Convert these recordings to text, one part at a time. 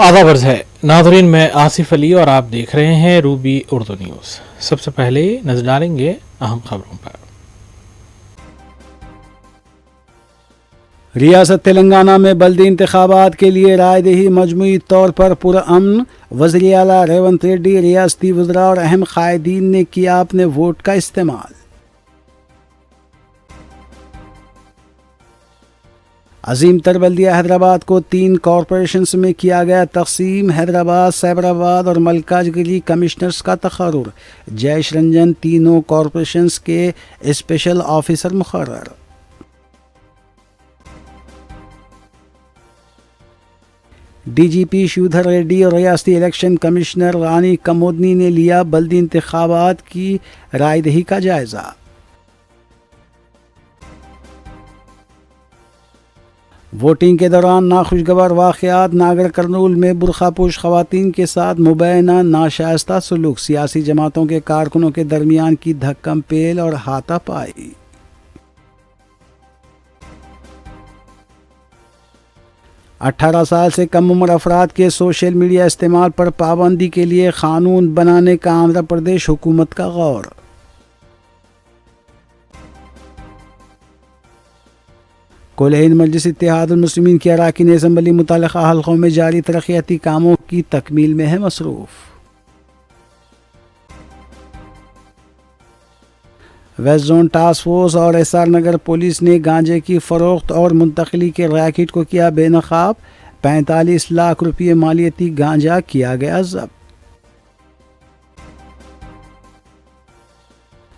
आधा वर्ष है नादरीन, मैं आसिफ अली और आप देख रहे हैं रूबी उर्दू न्यूज़। सबसे पहले नजर डालेंगे अहम खबरों पर। रियासत तेलंगाना में बल्दी इंतखाबात के लिए रायदही मजमूई तौर पर पुरअमन। वज़ीर आला रेवंत रेड्डी, रियासती वज़रा और अहम कायदीन ने किया अपने वोट का इस्तेमाल। अजीम तर बल्दिया हैदराबाद को 3 कॉरपोरेशंस में किया गया तकसीम। हैदराबाद, सैबराबाद और मलकाजगिरी कमिश्नर्स का तकर्रुर। जयेश रंजन तीनों कॉरपोरेशंस के स्पेशल ऑफिसर मुकर्रर। डीजीपी श्रीधर रेड्डी और रियासती इलेक्शन कमिश्नर रानी कमोदनी ने लिया बल्दी इंतखाबात की रायदही का जायजा। वोटिंग के दौरान नाखुशगवार वाक़यात। नागर कर्नूल में बुरखापोश ख़वातीन के साथ मुबैना नाशाइस्ता सलूक। सियासी जमातों के कारकुनों के दरमियान की धक्कम पेल और हाथापाई। अठारह साल से कम उम्र अफराद के सोशल मीडिया इस्तेमाल पर पाबंदी के लिए कानून बनाने का आंध्र प्रदेश हुकूमत का गौर। कुल-ए-हिंद मजलिस इत्तेहादुल मुस्लिमीन की अरकान असम्बली मुतल्लिक़ा हल्क़ों में जारी तरक्याती कामों की तकमील में है मसरूफ़। वेस्ट जोन टास्क फोर्स और एसआर नगर पुलिस ने गांजे की फ़रोख्त और मुंतकली के रैकेट को किया बेनकाब। 45 लाख रुपये मालियती गांजा किया गया जब्त।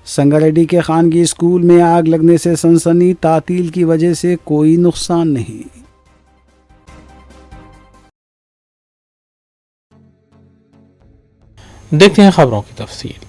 संगारेड्डी के खानगी स्कूल में आग लगने से सनसनी। तातील की वजह से कोई नुकसान नहीं। देखते हैं खबरों की तफसील।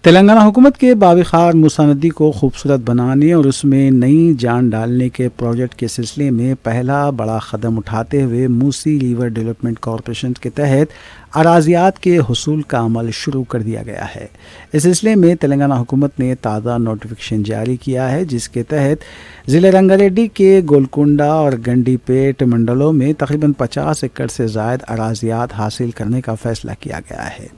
तेलंगाना हुकूमत के बाविखार मूसा नदी को खूबसूरत बनाने और उसमें नई जान डालने के प्रोजेक्ट के सिलसिले में पहला बड़ा कदम उठाते हुए मूसी रिवर डेवलपमेंट कॉरपोरेशन के तहत अराजियात के हुसूल का अमल शुरू कर दिया गया है। इस सिलसिले में तेलंगाना हुकूमत ने ताज़ा नोटिफिकेशन जारी किया है, जिसके तहत ज़िले रंगारेड्डी के गोलकुंडा और गंडीपेट मंडलों में तकरीबन 50 एकड़ से ज़ायद अराजियात हासिल करने का फैसला किया गया है।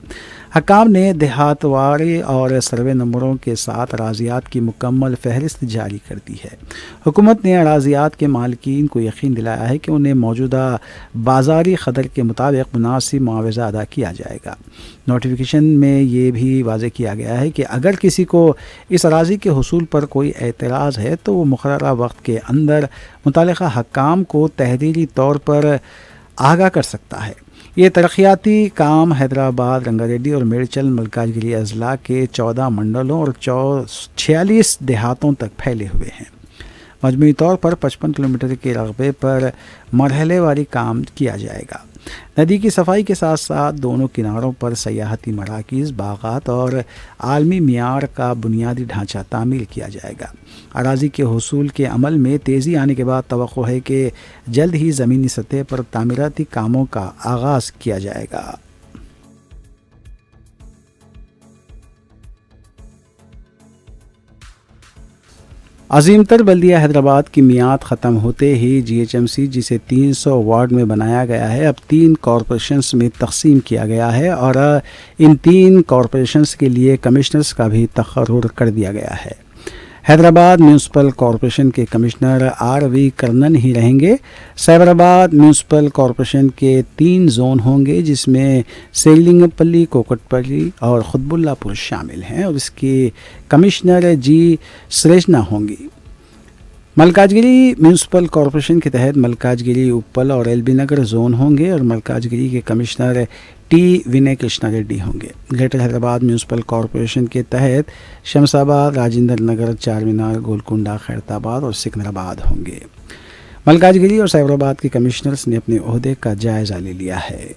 हकाम ने देहातवारी और सर्वे नंबरों के साथ अराजियात की मुकम्मल फहरिस्त जारी कर दी है। हुकूमत ने अराजियात के मालिकीन को यकीन दिलाया है कि उन्हें मौजूदा बाज़ारी क़दर के मुताबिक मुनासिब मुआवजा अदा किया जाएगा। नोटिफिकेशन में ये भी वाज़ेह किया गया है कि अगर किसी को इस अराजी के हुसूल पर कोई एतराज़ है तो वो मुक़र्ररा वक्त के अंदर मुतल्लिक़ा हकाम को तहरीरी तौर पर आगाह कर सकता है। ये तरक्याती काम हैदराबाद, रंगारेड्डी और मेडचल मलकाजगिरी अजला के 14 मंडलों और 46 देहातों तक फैले हुए हैं। मजमूई तौर पर 55 किलोमीटर के रकबे पर मरहलेवारी काम किया जाएगा। नदी की सफाई के साथ साथ दोनों किनारों पर सयाहती मराकीज़, बागात और आलमी मियार का बुनियादी ढांचा तामील किया जाएगा। अराजी के हुसूल के अमल में तेज़ी आने के बाद तवक्को है कि जल्द ही ज़मीनी सतह पर तामीराती कामों का आगाज़ किया जाएगा। अजीम तर बल्दिया हैदराबाद की मियाद ख़त्म होते ही जीएचएमसी, जिसे 300 वार्ड में बनाया गया है, अब 3 कॉरपोरेशंस में तकसीम किया गया है और इन 3 कॉरपोरेशंस के लिए कमिश्नर्स का भी तकर्रुर कर दिया गया है। हैदराबाद म्यूनसिपल कॉरपोरेशन के कमिश्नर आर.वी. कर्णन ही रहेंगे। सैबराबाद म्यूनसिपल कॉरपोरेशन के 3 जोन होंगे, जिसमें सेलिंगपल्ली, कोकटपल्ली और खुतबुल्लापुर शामिल हैं और इसके कमिश्नर जी सृजना होंगी। मलकाजगिरी म्यूनसिपल कॉरपोरेशन के तहत मलकाजगिरी, उप्पल और एलबी नगर जोन होंगे और मलकाजगिरी के कमिश्नर टी विनय कृष्णा रेड्डी होंगे। ग्रेटर हैदराबाद म्यूनसिपल कॉरपोरेशन के तहत शमशाबाद, राजेंद्र नगर, चारमीनार, गोलकुंडा, खैरताबाद और सिकंदराबाद होंगे। मलकाजगिरी और सैबराबाद के कमिश्नर्स ने अपने ओहदे का जायज़ा ले लिया है।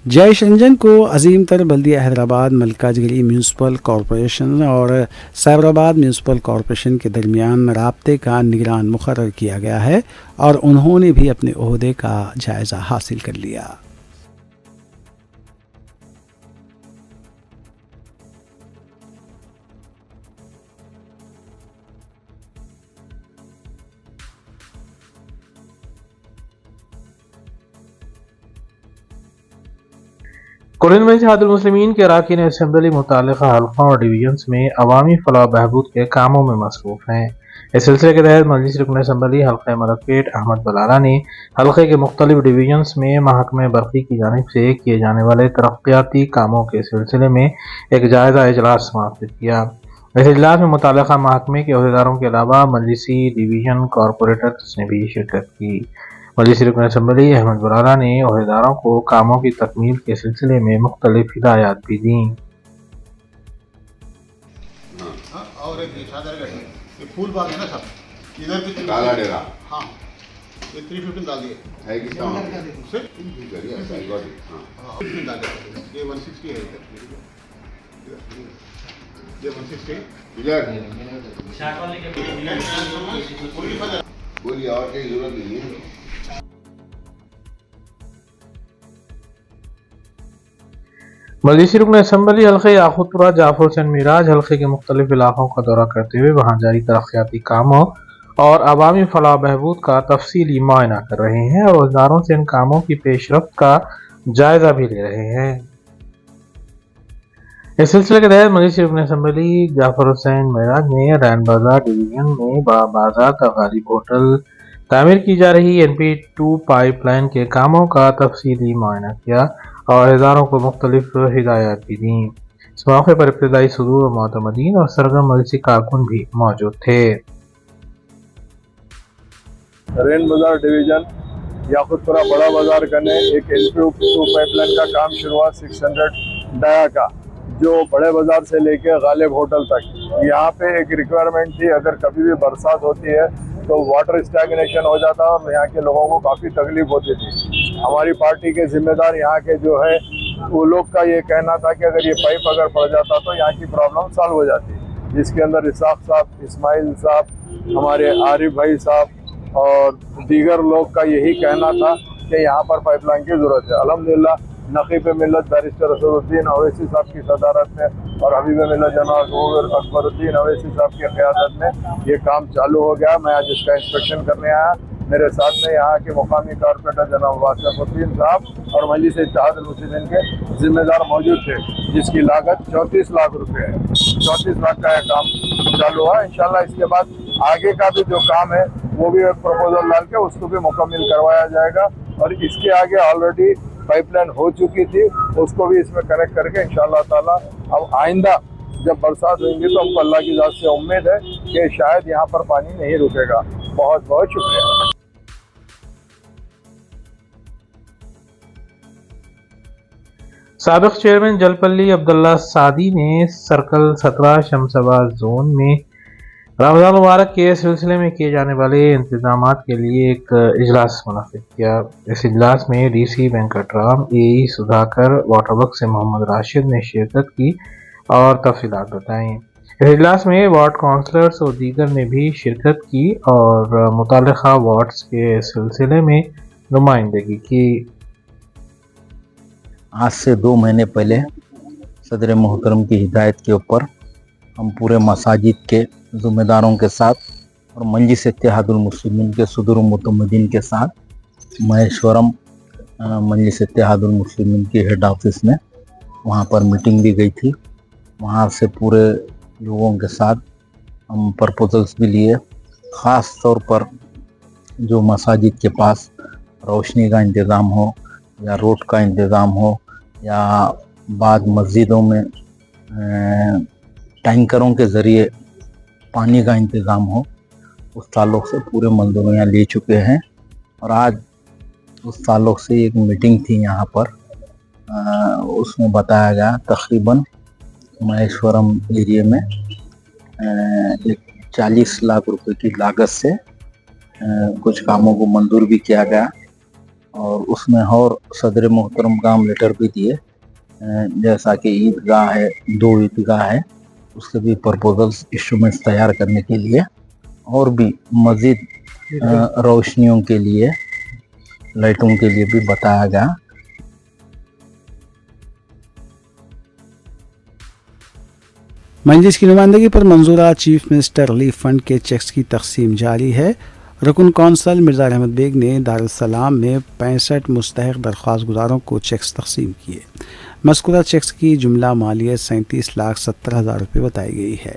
जयेश रंजन को अजीम तर बल्दिया हैदराबाद, मलकाजगिरी म्यूनसिपल कॉरपोरेशन और सैबराबाद म्यूनसिपल कॉरपोरेशन के दरमियान राब्ते का निगरान मुकर्रर किया गया है और उन्होंने भी अपने ओहदे का जायज़ा हासिल कर लिया। कुरिन में इत्तेहादुल मुस्लिमीन के अरकान असम्बली मुतल्लिक़ा हल्क़ों और डिवीजन्स में अवामी फलाह व बहबूद के कामों में मसरूफ़ हैं। इस सिलसिले के तहत मजलिस रुकन असम्बली हल्क़ा मलकपेट अहमद बलाला ने हल्क़े के मुख्तलिफ डिवीजन्स में महकमे बरक़ी की जानिब से किए जाने वाले तरक्याती कामों के सिलसिले में एक जायज़ा इजलास मुनक़्क़िद किया। इस इजलास में मुतल्लिक़ा महकमे के अहदेदारों के अलावा मजलिसी डिवीजन कॉरपोरेटर्स ने भी शिरकत की। मजलिस रुकन असम्बली अहमद बलाला ने अहदेदारों को कामों की तकमील के सिलसिले में मुख्तलिफ हिदायत भी दी। और एक चादर ये फूल बाग है ना सब, इधर की काला डेरा, हाँ ये 315 डाल दिए है किसका सिर्फ हाँ 315 डाल दिए, ये 160 है ये 160 इधर बोलिए और कहीं जरूरत नहीं है। मजलिसी रुकन असम्बली हल्क़े याक़ूतपुरा जाफ़र हुसैन मिराज हल्क़े के मुख्तलिफ इलाक़ों का दौरा करते हुए वहाँ जारी तरक्याती कामों और अवामी फलाह बहबूद का तफसीली मुआयना कर रहे हैं और अहदेदारों से इन कामों की पेशरफ्त का जायज़ा भी ले रहे हैं। इस सिलसिले के तहत मजलिसी रुकन असम्बली जाफ़र हुसैन मिराज ने रैन बाजार डिवीजन में बड़ा बाजार का गालिब होटल तामीर की जा रही NP2 पाइपलाइन के कामों का तफसीली मुआयना किया और अहदेदारों को मुख्तलिफ हिदायत भी दी। इस मौके पर इब्तदाई सदूर व मोतमदीन और सरगर्म मजलिसी कारकुन भी मौजूद थे। रैन बाजार डिवीजन याकूतपुरा बड़ा बाजार कने एक NP2 पाइपलाइन का काम शुरू हुआ 600 डाया का, जो बड़े बाजार से लेके गालिब होटल तक। यहाँ पे एक रिक्वायरमेंट थी, अगर कभी भी बरसात होती है तो वाटर स्टैग्नेशन हो जाता है और यहाँ के लोगों को काफ़ी तकलीफ होती थी। हमारी पार्टी के जिम्मेदार यहाँ के जो है वो लोग का ये कहना था कि अगर ये पाइप अगर पड़ जाता तो यहाँ की प्रॉब्लम सॉल्व हो जाती, जिसके अंदर इसाक साहब, इस्माइल साहब, हमारे आरिफ भाई साहब और दीगर लोग का यही कहना था कि यहाँ पर पाइपलाइन की ज़रूरत है। अल्हम्दुलिल्लाह नक़ीब मिल्लत बैरिस्टर रसूलुद्दीन अवैसी साहब की सदारत में और हबीब मिल्लत जनाब अकबरुद्दीन अवैसी साहब की क़यादत में ये काम चालू हो गया। मैं आज इसका इंस्पेक्शन करने आया। मेरे साथ में यहाँ के मुकामी कारपोरेटर जनाब वासिफुद्दीन साहब और मजलिस इत्तेहादुल मुस्लिमीन के जिम्मेदार मौजूद थे, जिसकी लागत 34 लाख रुपये है। 34 लाख का यह काम चालू हुआ। इंशाल्लाह इसके बाद आगे का भी जो काम है वो भी एक प्रपोजल डाल के उसको भी मुकम्मल करवाया जाएगा और इसके आगे ऑलरेडी पाइपलाइन हो चुकी थी, उसको भी इसमें कनेक्ट करके इंशाअल्लाह ताला अब आइंदा जब बरसात होंगी तो हमको अल्लाह की ज़ात से उम्मीद है कि शायद यहाँ पर पानी नहीं रुकेगा। बहुत बहुत शुक्रिया। साबिक चेयरमैन जलपल्ली अब्दुल्ला सादी ने सर्कल 17 शमशाबाद जोन में रमज़ान मुबारक के सिलसिले में किए जाने वाले इंतजामात के लिए एक इजलास मुनक़्क़िद किया। इस इजलास में DC Venkataram, AE Sudhakar, water works से मोहम्मद राशिद ने शिरकत की और तफसीलात बताईं। इस इजलास में वार्ड काउंसलर्स और दीगर ने भी शिरकत की और मुतल्लिक़ा वार्ड्स के सिलसिले में नुमाइंदगी की। आज से 2 महीने पहले सदर मोहतरम की हिदायत के ऊपर हम पूरे मसाजिद के ज़िम्मेदारों के साथ और मजलिस इत्तेहादुल मुस्लिमीन के सदर मुतमदीन के साथ महेश्वरम मजलिस इत्तेहादुल मुस्लिमीन के हेड ऑफिस में वहाँ पर मीटिंग भी गई थी। वहाँ से पूरे लोगों के साथ हम प्रपोजल्स भी लिए। ख़ास तौर पर जो मसाजिद के पास रोशनी का इंतज़ाम हो या रोड का इंतज़ाम हो या बाद मस्जिदों में टैंकरों के ज़रिए पानी का इंतज़ाम हो, उस ताल्लुक़ से पूरे मंजूर यहाँ ले चुके हैं। और आज उस ताल्लुक़ से एक मीटिंग थी यहाँ पर, उसमें बताया गया तकरीबन महेश्वरम एरिया में एक 40 लाख रुपए की लागत से कुछ कामों को मंजूर भी किया गया और उसमें और सदर मोहतरम का हम लेटर भी दिए। जैसा कि ईदगाह है, 2 ईदगाह है, उसके भी प्रपोजल्स इंस्ट्रूमेंट्स तैयार करने के लिए और भी मज़ीद रोशनियों के लिए, लाइटों के लिए भी बताया गया। मजलिस की नुमाइंदगी पर मंजूरा चीफ मिनिस्टर रिलीफ फंड के चेक्स की तकसीम जारी है। रुकन कौंसल मिर्ज़ा अहमद बेग ने दारुस्सलाम में 65 मुस्तहक़ दरख्वास्त गुजारों को चेक्स तकसीम किए। मज़कूरा चेक्स की जुमला मालियत 37,70,000 रुपये बताई गई है।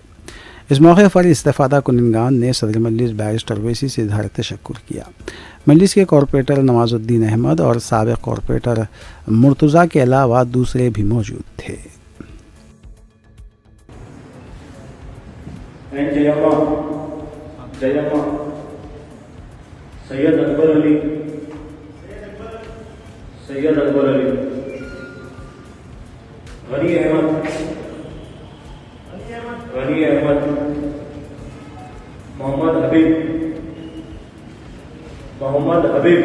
इस मौके पर इस्तेफ़ादा कुनिंगान ने सदर मजलिस बैरिस्टर ओवैसी से इज़हार तशक्कुर किया। मजलिस के कॉरपोरेटर नवाजुद्दीन अहमद और साबिक़ कॉरपोरेटर मुर्तज़ा के अलावा दूसरे भी मौजूद थे। सैयद अकबर अली, सैयद अकबर अली, गनी अहमद, गनी अहमद, मोहम्मद हबीब, मोहम्मद हबीब,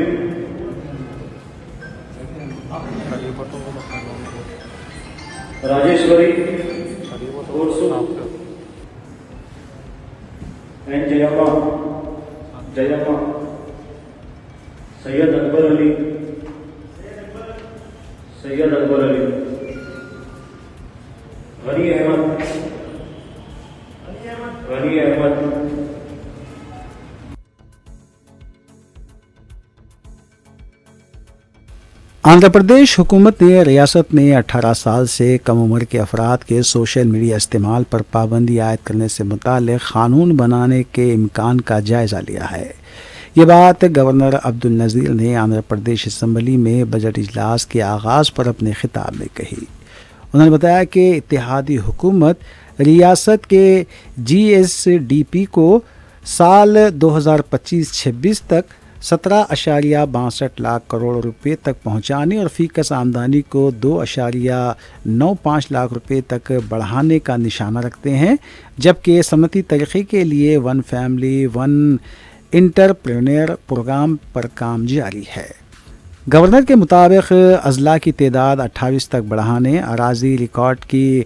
राजेश्वरी एंड जयम्मा, जयम्मा, सैयद अकबर अली, सैयद अकबर अली, गनी अहमद, गनी अहमद, आंध्र प्रदेश हुकूमत ने रियासत में 18 साल से कम उम्र के अफराद के सोशल मीडिया इस्तेमाल पर पाबंदी आयद करने से मुताल्लिक़ क़ानून बनाने के इम्कान का जायज़ा लिया है। ये बात गवर्नर अब्दुल नज़ीर ने आंध्र प्रदेश असम्बली में बजट इजलास के आगाज़ पर अपने खिताब में कही। उन्होंने बताया कि इत्तेहादी हुकूमत रियासत के GSDP को साल 2025-26 तक 17.62 लाख करोड़ रुपए तक पहुंचाने और फीकस आमदनी को 2.95 लाख रुपए तक बढ़ाने का निशाना रखते हैं, जबकि सनती तरक्की के लिए one family one entrepreneur program पर काम जारी है। गवर्नर के मुताबिक अजला की तादाद 28 तक बढ़ाने, अराजी रिकॉर्ड की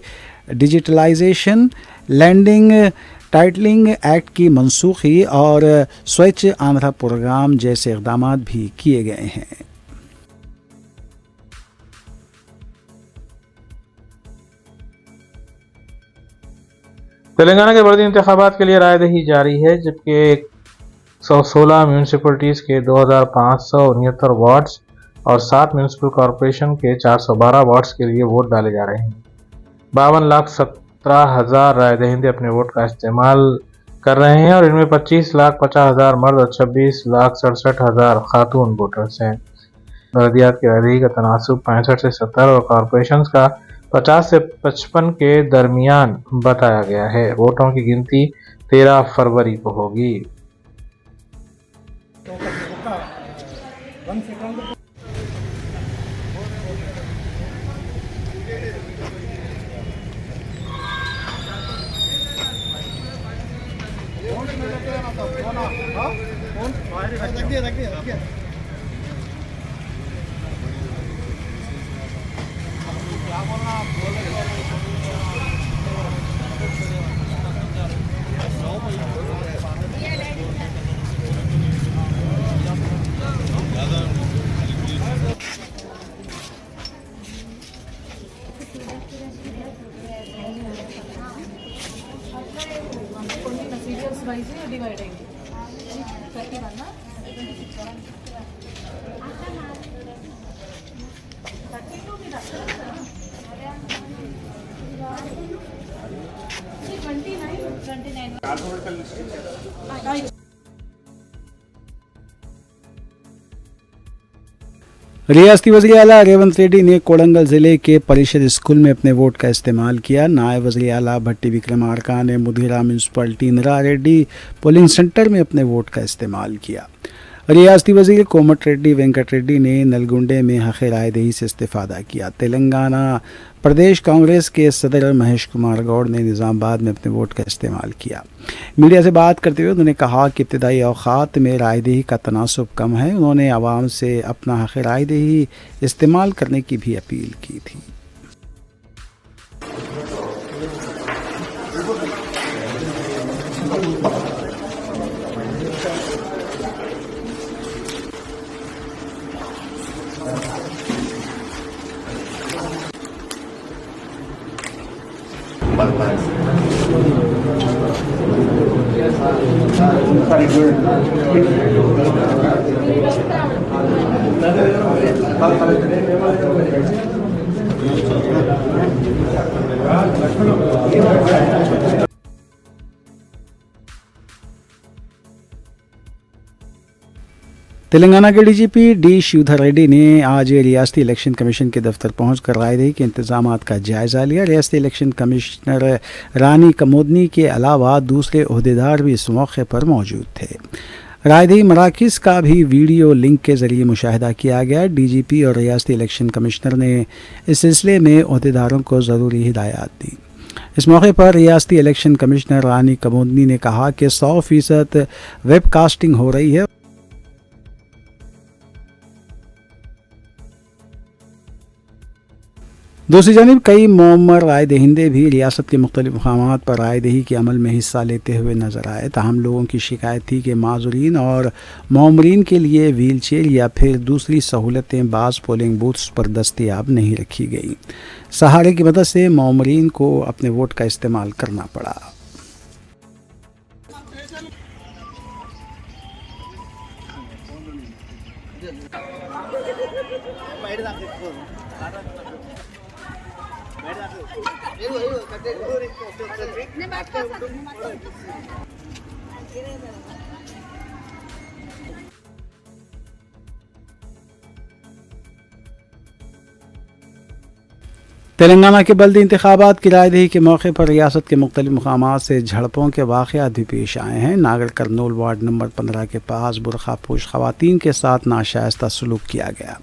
डिजिटलाइजेशन, लैंडिंग टाइटलिंग एक्ट की मनसूखी और स्वच्छ आंध्रा प्रोग्राम जैसे इक़दाम भी किए गए हैं। तेलंगाना के बर्दी इंतखाबात के लिए रायदही जारी है, जबकि 116 म्यूनसिपलिटीज़ के 2,569 वार्ड्स और 7 म्यूनसिपल कॉरपोरेशन के 412 वार्ड्स के लिए वोट डाले जा रहे हैं। 52,17,000 राय दहिंदे अपने वोट का इस्तेमाल कर रहे हैं और इनमें 25,50,000 मर्द और 26,67,000 खातून वोटर्स हैं। बल्दियात की रायदही का तनासुब 65 से 70 और कॉरपोरेशन का 50 से 55 के दरमियान बताया गया है। वोटों की गिनती 13 फरवरी को होगी। रियासती वज़ीर आला रेवंत रेड्डी ने कोडंगल ज़िले के परिषद स्कूल में अपने वोट का इस्तेमाल किया। नायब वज़ीर आला भट्टी विक्रमार्का ने Madhira municipality Indira Reddy polling centre में अपने वोट का इस्तेमाल किया। रियासती वज़ीर कोमट रेड्डी वेंकट रेड्डी ने नलगुंडे में हक़ रायदही से इस्तेफ़ादा किया। तेलंगाना प्रदेश कांग्रेस के सदर महेश कुमार गौड़ ने निज़ामाबाद में अपने वोट का इस्तेमाल किया। मीडिया से बात करते हुए उन्होंने कहा कि इब्तदाई औक़ात में रायदही का तनासुब कम है। उन्होंने आवाम से अपना हक़ रायदही इस्तेमाल करने की भी अपील की थी। तेलंगाना के डीजीपी डी शिवधर रेड्डी ने आज रियासती इलेक्शन कमीशन के दफ्तर पहुंचकर रायदही के इंतजाम का जायजा लिया। रियासती इलेक्शन कमिश्नर रानी कमोदनी के अलावा दूसरे ओहदेदार भी इस मौके पर मौजूद थे। रायदही मराकज़ का भी वीडियो लिंक के जरिए मुशाहिदा किया गया। डीजीपी और रियासती इलेक्शन कमिश्नर ने इस सिलसिले में ओहदेदारों को ज़रूरी हिदायत दी। इस मौके पर रियासती इलेक्शन कमिश्नर रानी कमोदनी ने कहा कि 100% वेबकास्टिंग हो रही है। दूसरी जानिब कई मौमर राय दहिंदे भी रियासत के मुख्तलिफ मकामात पर रायदही के अमल में हिस्सा लेते हुए नजर आए। ताहम लोगों की शिकायत थी कि माजुरीन और मौमरीन के लिए व्हील चेयर या फिर दूसरी सहूलतें बाज़ पोलिंग बूथ्स पर दस्तयाब नहीं रखी गई। सहारे की मदद से मौमरीन को अपने वोट का इस्तेमाल करना पड़ा। तेलंगाना के बल्दी इंतखाबात की रायदही के मौके पर रियासत के मुख्तलिफ मकामात से झड़पों के वाक़यात भी पेश आए हैं। नागर करनूल वार्ड नंबर 15 के पास बुरखापोश ख़वातीन के साथ नाशाइस्ता सलूक किया गया।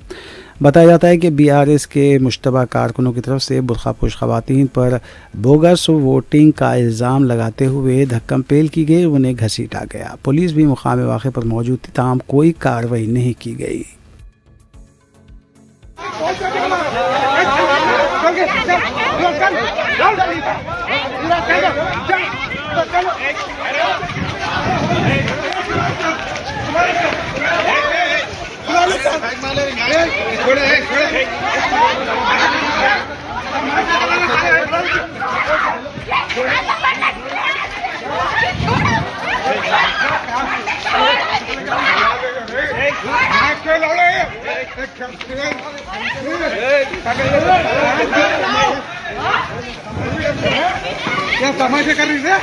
बताया जाता है कि BRS के मुश्तबा कारकुनों की तरफ से बुरखापोश ख़वातीन पर बोगस वोटिंग का इल्ज़ाम लगाते हुए धक्कम पेल की गई, उन्हें घसीटा गया। पुलिस भी मुकाम वाक़े पर मौजूद थी, ताहम कोई कार्रवाई नहीं की गई। क्या तमाशा कर रही है?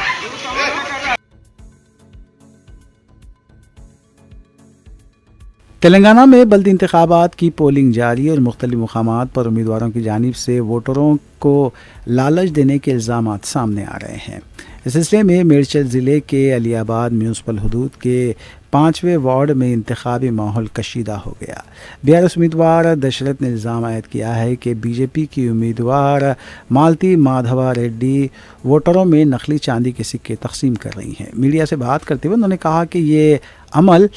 तेलंगाना में बल्दी इंतखाबात की पोलिंग जारी और मुख्तलिफ मकामात पर उम्मीदवारों की जानिब से वोटरों को लालच देने के इल्ज़ाम सामने आ रहे हैं। इस सिलसिले में मेरचल ज़िले के अलियाबाद म्यूनसिपल हदूद के 5वें वार्ड में इंतखाबी माहौल कशीदा हो गया। BRS उम्मीदवार दशरथ ने इल्ज़ाम आयद किया है कि BJP की उम्मीदवार मालती माधवा रेड्डी वोटरों में नकली चांदी के सिक्के तकसीम कर रही हैं। मीडिया से बात करते हुए उन्होंने कहा कि ये अमल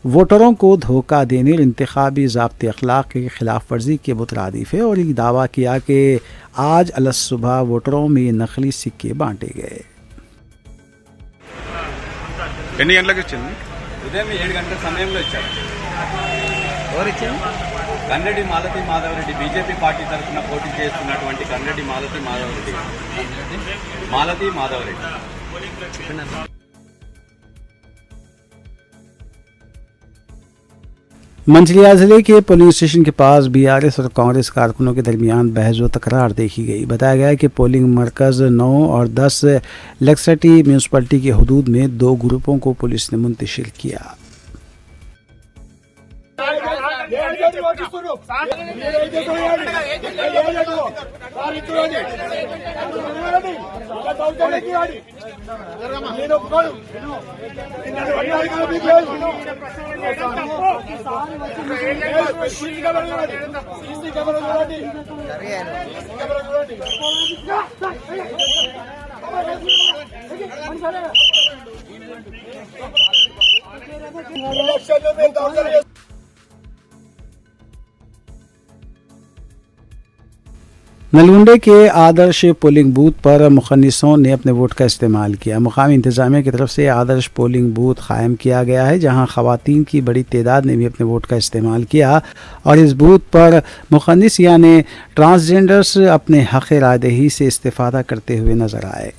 वोटरों को धोखा देने और इंतखाबी ज़ाब्ते अखलाक की खिलाफ वर्जी के मुतरादिफ है और ये दावा किया कि आज अलसुबह वोटरों में नकली सिक्के बांटे गए। ఎన్ని గంటలకు ఇచ్చింది? ఉదయం 7 గంటల సమయంలో ఇచ్చారు. ఎవరు ఇచ్చారు? కన్నడి మాలతి మాధవరెడ్డి బీజేపీ పార్టీ తరఫున పోటీ చేస్తున్నటువంటి కన్నడి మాలతి మాధవరెడ్డి. మాలతి మాధవరెడ్డి. मंचिलिया जिले के पुलिस स्टेशन के पास BRS और कांग्रेस कारकुनों के दरमियान बहस व तकरार देखी गई। बताया गया कि पोलिंग मरकज़ 9 और 10 लेक्सटी म्यूनसिपलिटी के हदूद में 2 ग्रुपों को पुलिस ने मुंतशिर किया। नलगुंडे के आदर्श पोलिंग बूथ पर मुखन्निसों ने अपने वोट का इस्तेमाल किया। मुकामी इंतजामिया की तरफ से आदर्श पोलिंग बूथ कायम किया गया है, जहां खवातीन की बड़ी तादाद ने भी अपने वोट का इस्तेमाल किया और इस बूथ पर मुखन्निस यानी ट्रांसजेंडर्स अपने हक़ रायदही से इस्तेफ़ादा करते हुए नजर आए।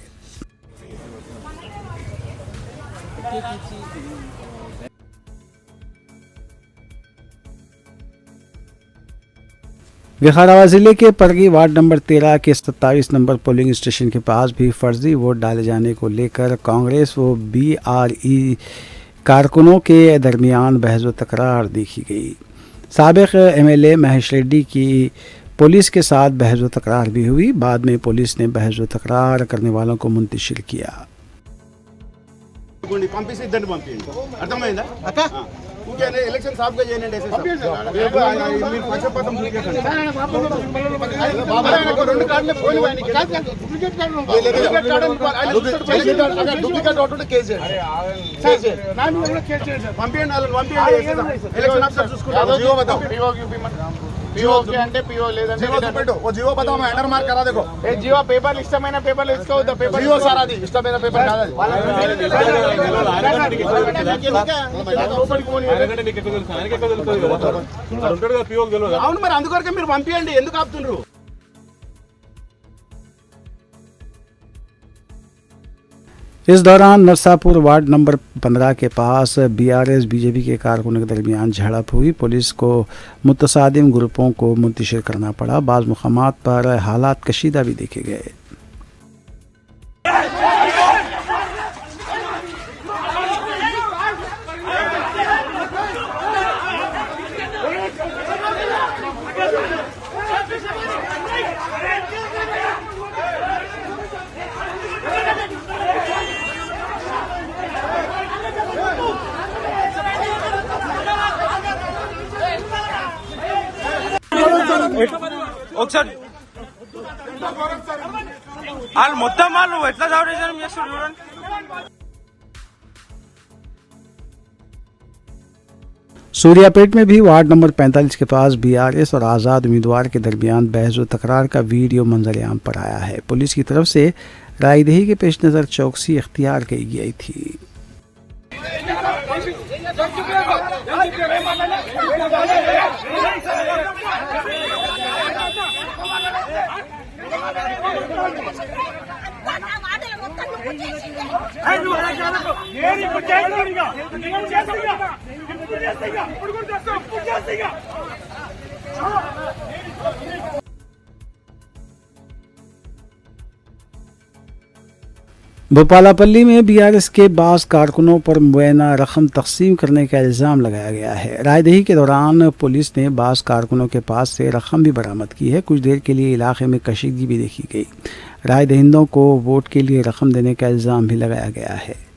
विकाराबाद जिले के परगी वार्ड नंबर 13 के 27 नंबर पोलिंग स्टेशन के पास भी फर्जी वोट डाले जाने को लेकर कांग्रेस व BRE कारकुनों के दरमियान बहस व तकरार देखी गई। साबिक MLA महेश रेड्डी की पुलिस के साथ बहस व तकरार भी हुई। बाद में पुलिस ने बहस व तकरार करने वालों को मुंतशिर किया। పంపిస్తే ఇద్దరిని పంపించండి అర్థమైందా ఊకే ఎలక్షన్ సాఫ్గా చేయండి మీరు పక్షపాతం చూపించకండి రెండు కార్డులే పోయి డూప్లికేట్ ఓటు కేసు పంపించండి వాళ్ళని పంపించండి ఎలక్షన్ ఆఫీసర్ చూసుకుంటారు జియో बताओ पीओ के అంటే पीओ లేదంటే పెట్టు ఓ జియో बताओ मैं एंटर मार्क करा देखो ए जियो पेपर इष्टమైన పేపర్ ఇస్కోవద్దు పేపర్ జియో సార్ అది ఇష్టమైన పేపర్ కాదు అది అవును మరి అందుకొరకే మీరు పంపియండి ఎందుకు ఆపుతుండ్రు। इस दौरान नरसापुर वार्ड नंबर 15 के पास BRS BJP के कारकुनों के दरमियान झड़प हुई। पुलिस को मुतसादिम ग्रुपों को मुंतशिर करना पड़ा। बाज़ मुकामात पर हालात कशीदा भी देखे गए। ఒకసారి వాళ్ళు మొత్తం వాళ్ళు ఎట్లా చౌడేజనం చేస్తారు చూడండి। सूर्यापेट में भी वार्ड नंबर 45 के पास BRS और आज़ाद उम्मीदवार के दरमियान बहस व तकरार का वीडियो मंजरेआम पर आया है। पुलिस की तरफ से रायदही के पेश नज़र चौकसी इख्तियार की गई थी। भोपालापल्ली में BRS के बास कारकुनों पर मुआयना रकम तकसीम करने का इल्ज़ाम लगाया गया है। रायदही के दौरान पुलिस ने बास कारकुनों के पास से रकम भी बरामद की है। कुछ देर के लिए इलाके में कशीदगी भी देखी गई। राय दहिंदों को वोट के लिए रकम देने का इल्ज़ाम भी लगाया गया है।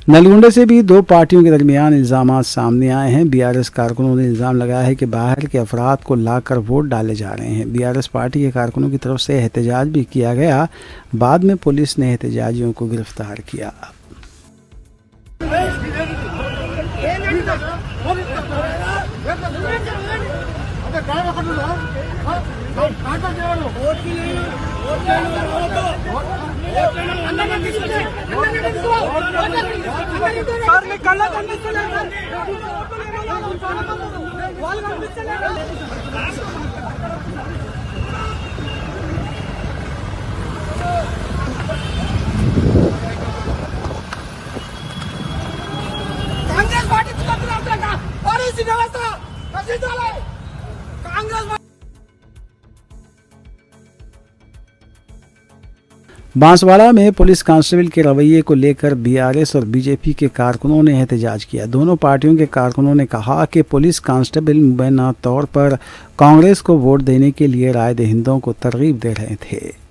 नलगुंडे से भी दो पार्टियों के दरमियान इल्ज़ामात सामने आए हैं। BRS कारकुनों ने इल्ज़ाम लगाया है कि बाहर के अफराद को लाकर वोट डाले जा रहे हैं। BRS पार्टी के कारकुनों की तरफ से एहतजाज भी किया गया। बाद में पुलिस ने एहतजाजियों को गिरफ्तार किया। कांग्रेस पार्टी और इसी व्यवस्था कांग्रेस। बांसवाड़ा में पुलिस कांस्टेबल के रवैये को लेकर BRS और BJP के कारकुनों ने एहतजाज किया। दोनों पार्टियों के कारकुनों ने कहा कि पुलिस कांस्टेबल मुबैना तौर पर कांग्रेस को वोट देने के लिए राय दहिंदों को तरगीब दे रहे थे।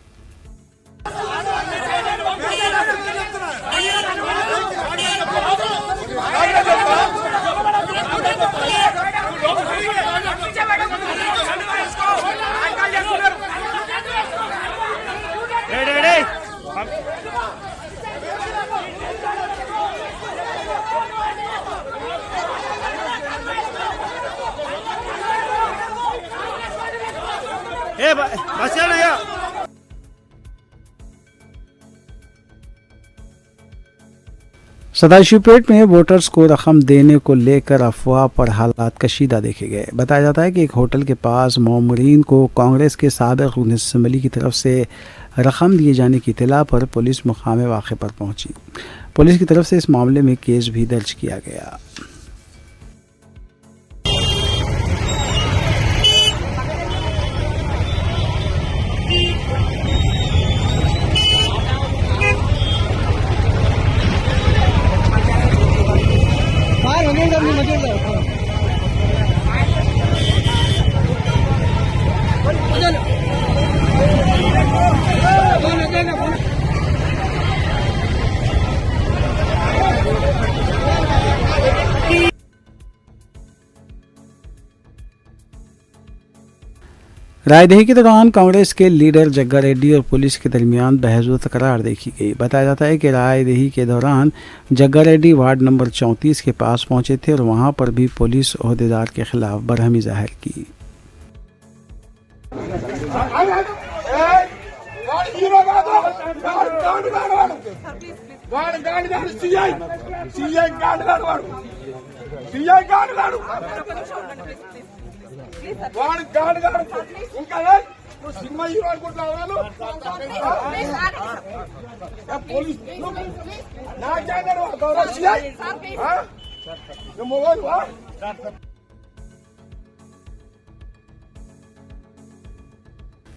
सदाशिवपेट में वोटर्स को रकम देने को लेकर अफवाह पर हालात कशीदा देखे गए। बताया जाता है कि एक होटल के पास मामूरीन को कांग्रेस के साबिक़ रुकन असम्बली की तरफ से रकम दिए जाने की इत्तला पर पुलिस मुकाम वाक़े पर पहुंची। पुलिस की तरफ से इस मामले में केस भी दर्ज किया गया। रायदही के दौरान कांग्रेस के लीडर जग्गा रेड्डी और पुलिस के दरमियान बहस व तकरार देखी गई। बताया जाता है कि रायदही के दौरान जग्गा रेड्डी वार्ड नंबर 34 के पास पहुंचे थे और वहां पर भी पुलिस ओहदेदार के खिलाफ बरहमी जाहिर की। ఇంకా సినిమా హీరో అనుకుంటున్నా పోలీస్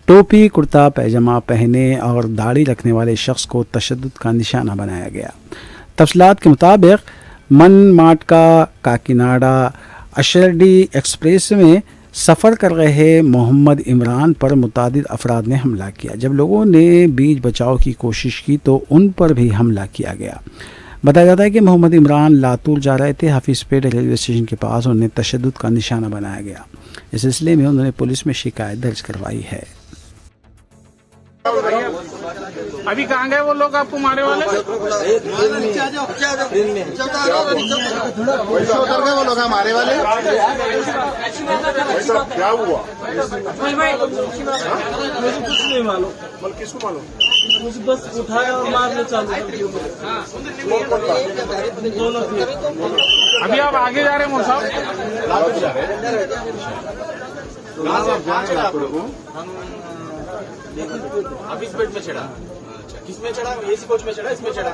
टोपी कुर्ता पैजामा पहने और दाढ़ी रखने वाले शख्स को तशद्दुद का निशाना बनाया गया। तफसीलात के मुताबिक मनमाटका काकीनाडा अशरडी एक्सप्रेस में सफ़र कर रहे मोहम्मद इमरान पर मुतादिद अफराद ने हमला किया। जब लोगों ने बीच बचाव की कोशिश की तो उन पर भी हमला किया गया। बताया जाता है कि मोहम्मद इमरान लातूर जा रहे थे। हाफिजपेट रेलवे स्टेशन के पास उन्हें तशद्दुद का निशाना बनाया गया। इस सिलसिले में उन्होंने पुलिस में शिकायत दर्ज करवाई है। अभी कहाँ गए वो लोग आपको मारे वाले? उतर गए वो लोग हमारे वाले। क्या हुआ? कुछ नहीं मालूम। किसको मालूम? मुझे बस उठाया और मारने चालू कर दिया। दोनों थे। अभी आप आगे जा रहे हैं साहब? ऑफिस बेड में चढ़ा। किसमें चढ़ा? एसी कोच में चढ़ा, इसमें चढ़ा।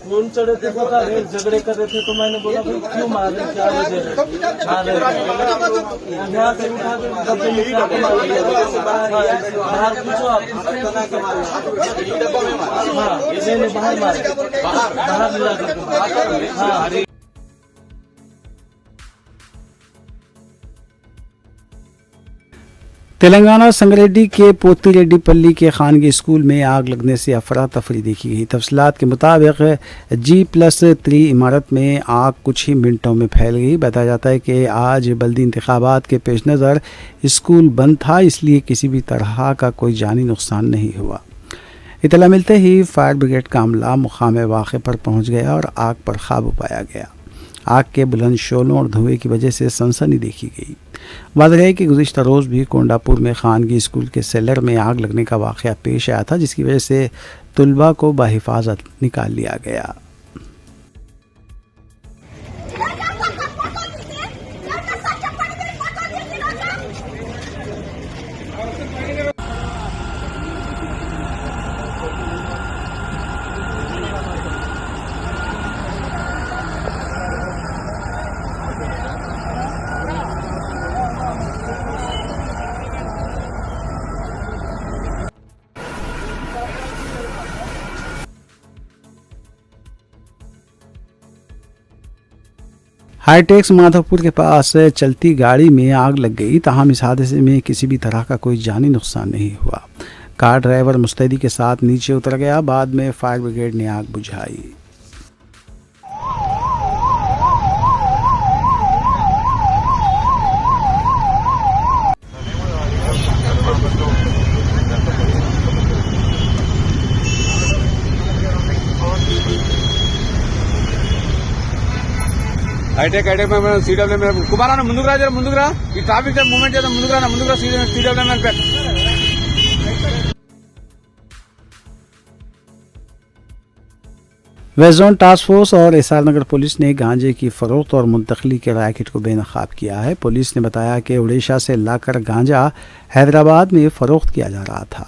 कौन चढ़े थे पता है? झगड़े कर रहे थे तो मैंने बोला भाई क्यों मार रहे, क्या वजह है? यहाँ से उठा के बाहर पूछो आप। हाँ मैंने बाहर मारे, बाहर मिला कर। हाँ तेलंगाना संगारेड्डी के पोतिरेड्डीपल्ली के खानगी स्कूल में आग लगने से अफरा तफरी देखी गई। तफसीलात के मुताबिक G+3 इमारत में आग कुछ ही मिनटों में फैल गई। बताया जाता है कि आज बल्दी इंतखाबात के पेश नज़र स्कूल बंद था, इसलिए किसी भी तरह का कोई जानी नुकसान नहीं हुआ। इतला मिलते ही फायर ब्रिगेड का अमला मुकाम वाक़े पर पहुँच गया और आग पर काबू पाया गया। आग के बुलंद शोलों और धुएं की वजह से सनसनी देखी गई। वाज़ेह है कि गुज़िश्ता रोज़ भी कोंडापुर में खानगी स्कूल के सेलर में आग लगने का वाक़या पेश आया था, जिसकी वजह से तुलबा को बाहिफाजत निकाल लिया गया। हाईटेक्स माधवपुर के पास चलती गाड़ी में आग लग गई। ताहम इस हादसे में किसी भी तरह का कोई जानी नुकसान नहीं हुआ। कार ड्राइवर मुस्तैदी के साथ नीचे उतर गया। बाद में फायर ब्रिगेड ने आग बुझाई। హైటెక్ में सीडब्ल्यू में कुमारा ముందుకు రా, ముందుకు రా, ఈ ట్రాఫిక్ మూవ్మెంట్ చేద్దాం, ముందుకు రా, CW west zone task force और एसआर नगर पुलिस ने गांजे की फरोख्त और मुंतकली के रैकेट को बेनकाब किया है। पुलिस ने बताया कि उड़ीसा से लाकर गांजा हैदराबाद में फरोख्त किया जा रहा था।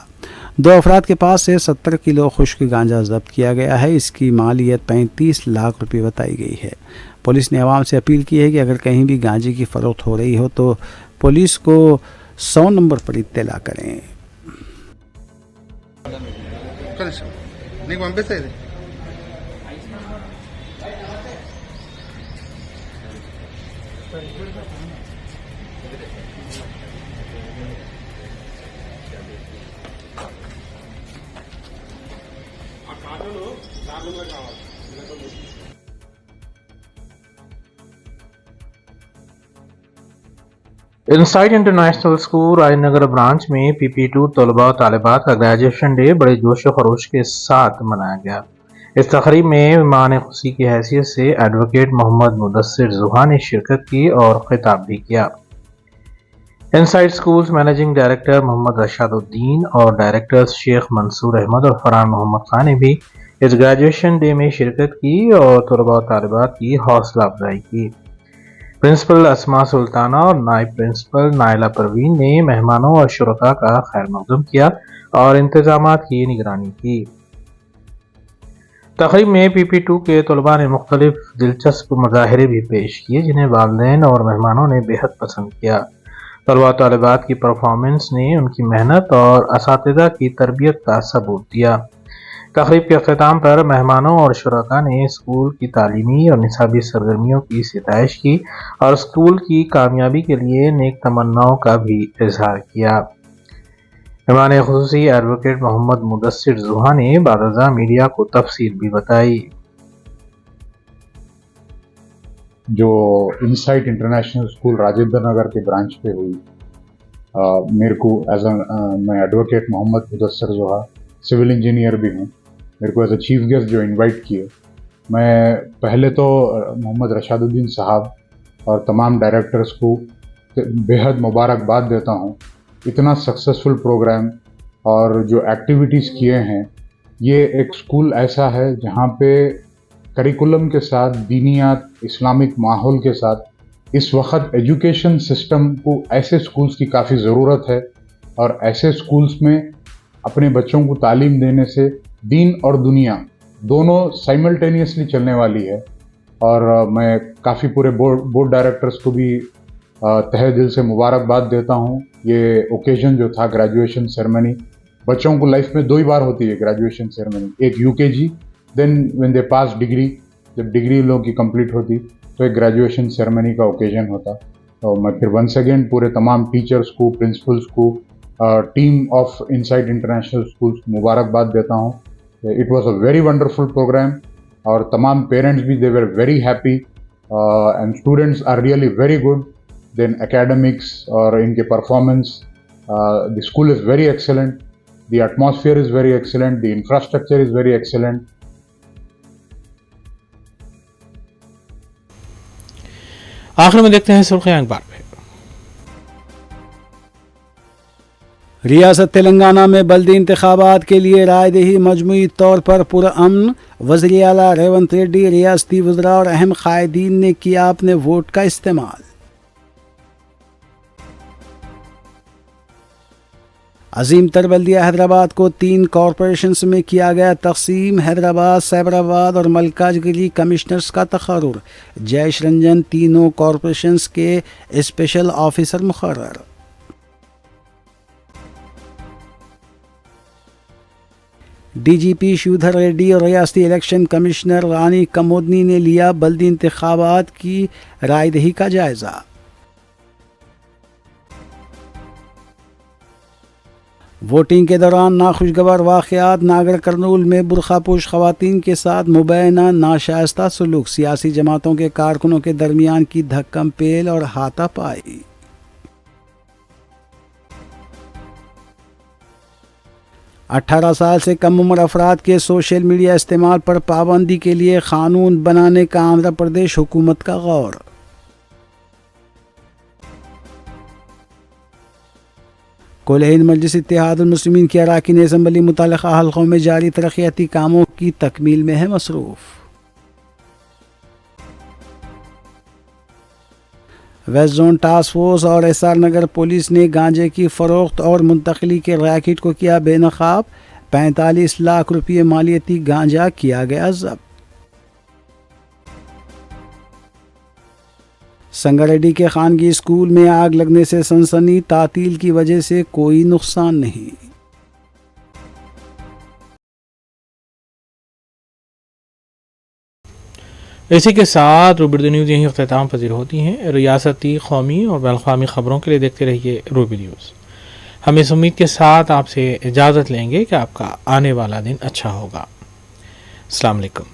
2 अफराद के पास से 70 किलो खुश्क गांजा जब्त किया गया है। इसकी मालियत 35 लाख रुपये बताई गई है। पुलिस ने आवाम से अपील की है कि अगर कहीं भी गांजे की फरोख्त हो रही हो तो पुलिस को 100 नंबर पर इत्तला करें। Insight International school Rajnagar branch में PP2 तलबा और तालिबात का ग्रेजुएशन डे बड़े जोश व खरोश के साथ मनाया गया। इस तकरीब में मेहमान खुशी की हैसियत से एडवोकेट मोहम्मद मुदस्सिर जुहा ने शिरकत की और खिताब भी किया। Insight schools managing director Mohammed Rashaduddin और डायरेक्टर्स शेख मंसूर अहमद और फरहान मोहम्मद खान ने भी इस ग्रेजुएशन डे में शिरकत की और तलबा और तालिबात की हौसला अफजाई की। प्रिंसिपल अस्मा सुल्ताना और नायब प्रिंसिपल नाइला परवीन ने मेहमानों और शुरका का खैर मकदम किया और इंतजामात की निगरानी की। तकरीब में PP2 के तलबा ने मुख्तलिफ दिलचस्प मुजाहरे भी पेश किए जिन्हें वालिदैन और मेहमानों ने बेहद पसंद किया। तलबा तालिबात की परफॉर्मेंस ने उनकी मेहनत और असातिज़ा की तरबियत का सबूत दिया। तकरीब के अख्ताम पर मेहमानों और शुरका ने स्कूल की तालीमी और निसाबी सरगर्मियों की सिताइश की और स्कूल की कामयाबी के लिए नेक तमन्नाओं का भी इजहार किया। मेहमान खुसूसी एडवोकेट मोहम्मद मुदस्सिर जुहा ने बादशाह मीडिया को तफसील भी बताई। जो Insight International School Rajendra Nagar के ब्रांच पे हुई, मेरे को मैं advocate Mohammad Mudassir Juha civil engineer भी हूँ। मेरे को एज अ चीफ गेस्ट जो इनवाइट किए, मैं पहले तो मोहम्मद रशादुद्दीन साहब और तमाम डायरेक्टर्स को बेहद मुबारकबाद देता हूँ। इतना सक्सेसफुल प्रोग्राम और जो एक्टिविटीज़ किए हैं, ये एक स्कूल ऐसा है जहाँ पे करिकुलम के साथ दीनियात, इस्लामिक माहौल के साथ इस वक्त एजुकेशन सिस्टम को ऐसे स्कूल्स की काफ़ी ज़रूरत है और ऐसे स्कूल्स में अपने बच्चों को तालीम देने से दीन और दुनिया दोनों साइमल्टेनियसली चलने वाली है। और मैं काफ़ी पूरे बोर्ड डायरेक्टर्स को भी तहे दिल से मुबारकबाद देता हूँ। ये ओकेजन जो था ग्रेजुएशन सेरेमनी, बच्चों को लाइफ में 2 ही बार होती है ग्रेजुएशन सेरेमनी, एक UKG, then when they pass degree, जब डिग्री लोगों की कंप्लीट होती तो एक ग्रेजुएशन सेरेमनी का ओकेजन होता। तो मैं फिर वंस अगेन पूरे तमाम टीचर्स को, प्रिंसिपल्स को, team of Insight International schools मुबारकबाद देता हूँ। It was a very wonderful programme और तमाम पेरेंट्स भी they were very happy and students are really very good then academics और इनके performance. The school is very excellent, the atmosphere is very excellent, the infrastructure is very excellent. आखिर में देखते हैं सुर्खियां अखबार में। रियासत तेलंगाना में बल्दी इंतखाबात के लिए रायदही मजमूई तौर पर पुरअमन। वज़ीर आला रेवंत रेड्डी, रियासती वज़रा और अहम कायदीन ने किया अपने वोट का इस्तेमाल। अजीम तर बल्दिया हैदराबाद को 3 कॉरपोरेशंस में किया गया तकसीम। हैदराबाद, सैबराबाद और मलकाजगिरी कमिश्नर्स का तकर्रुर। जयेश रंजन तीनों कॉरपोरेशंस के स्पेशल ऑफिसर मुकर्रर। DGP शिवधर रेड्डी और रियासती इलेक्शन कमिश्नर रानी कमोदनी ने लिया बल्दी इंतखाबात की रायदही का जायजा। वोटिंग के दौरान नाखुशगवार वाक़यात। नागर कर्नूल में बुरखापोश ख़वातीन के साथ मुबैना नाशाइस्ता सलूक। सियासी जमातों के कारकुनों के दरमियान की धक्कम पेल और हाथापाई। अठारह साल से कम उम्र अफराद के सोशल मीडिया इस्तेमाल पर पाबंदी के लिए कानून बनाने का आंध्र प्रदेश हुकूमत का गौर। कुल हिंद मजलिस इत्तेहादुल मुस्लिमीन की अरकान असम्बली मुतल्लिक़ा हल्क़ों में जारी तरक्याती कामों की तकमील में है मसरूफ़। वेस्ट जोन टास्क फोर्स और एसआर नगर पुलिस ने गांजे की फरोख्त और मुंतकली के रैकेट को किया बेनकाब। 45 लाख रुपये मालियती गांजा किया गया जब्त। संगारेड्डी के खानगी स्कूल में आग लगने से सनसनी, तातील की वजह से कोई नुकसान नहीं। इसी के साथ रूबी न्यूज़ यहीं अख्ताम पजीर होती हैं। रियासती, कौमी और बैनुल-अक़वामी ख़बरों के लिए देखते रहिए रूबी न्यूज़। हम इस उम्मीद के साथ आपसे इजाज़त लेंगे कि आपका आने वाला दिन अच्छा होगा। अस्सलाम वालेकुम।